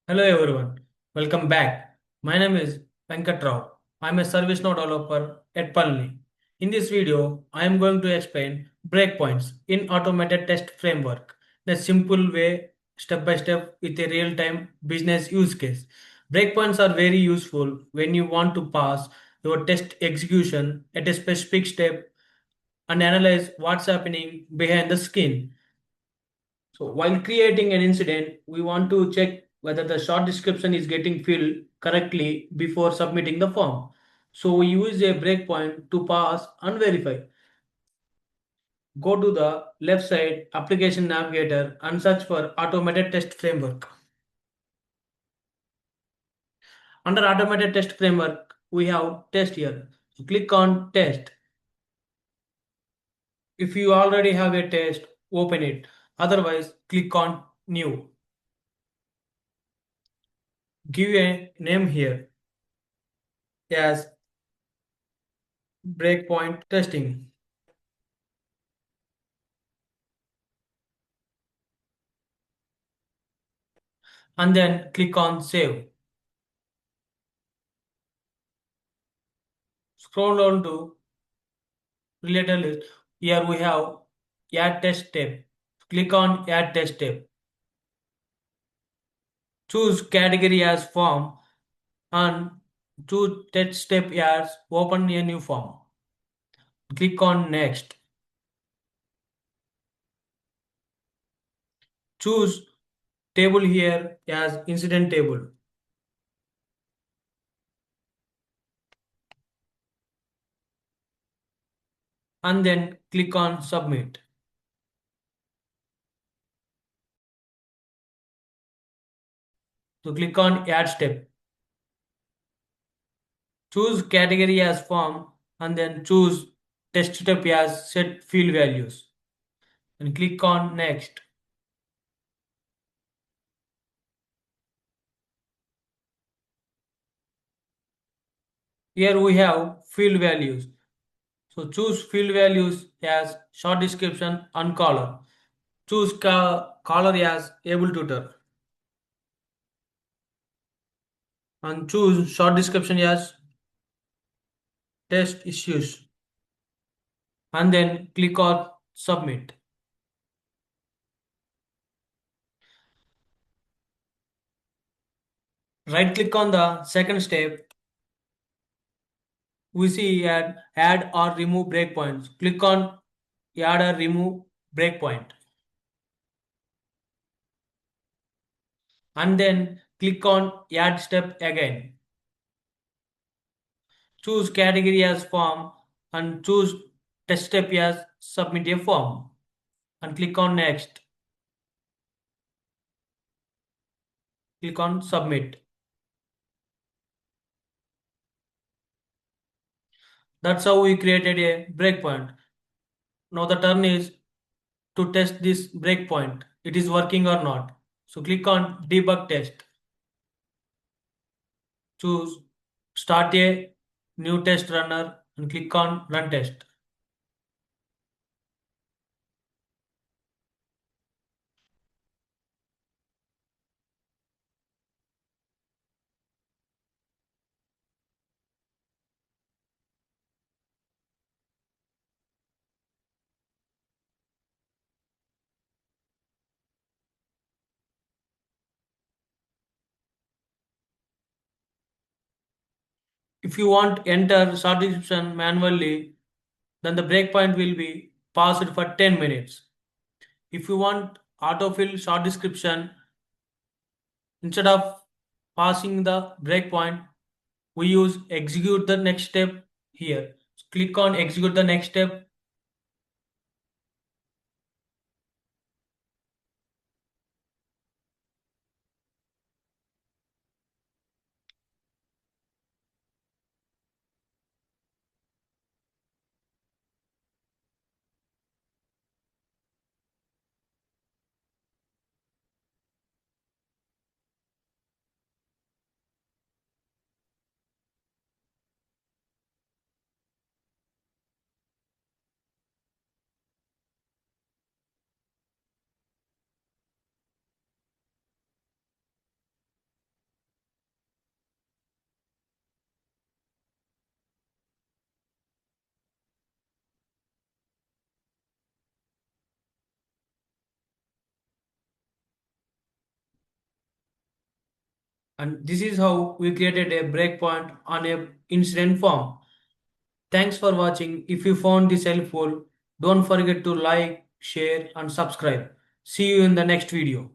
Hello everyone, welcome back. My name is Venkat Rao. I'm a ServiceNow developer at Palni. In this video, I am going to explain breakpoints in automated test framework in a simple way, step by step with a real-time business use case. Breakpoints are very useful when you want to pass your test execution at a specific step and analyze what's happening behind the scene. So while creating an incident, we want to check whether the short description is getting filled correctly before submitting the form. So we use a breakpoint to pass and verify. Go to the left side application navigator and search for automated test framework. Under automated test framework, we have test here. So click on test. If you already have a test, open it. Otherwise, click on new. Give a name here as breakpoint testing and then click on save. Scroll down to related list. Here we have add test tab. Click on add test tab. Choose category as form and choose test step as open a new form. Click on next. Choose table here as incident table and then click on submit. So click on add step. Choose category as form and then choose test step as set field values and click on next. Here we have field values. So choose field values as short description and color. Choose color as able tutor and choose short description as test issues and then click on submit. Right click on the second step. We see add or remove breakpoints. Click on add or remove breakpoint and then click on add step again. Choose category as form and choose test step as submit a form and click on next. Click on submit. That's how we created a breakpoint. Now the turn is to test this breakpoint. It is working or not. So click on debug test. Choose start a new test runner and click on run test. If you want enter short description manually, then the breakpoint will be paused for 10 minutes. If you want autofill short description, instead of passing the breakpoint, we use execute the next step here. Click on execute the next step. And this is how we created a breakpoint on a incident form. Thanks for watching. If you found this helpful, don't forget to like, share and subscribe. See you in the next video.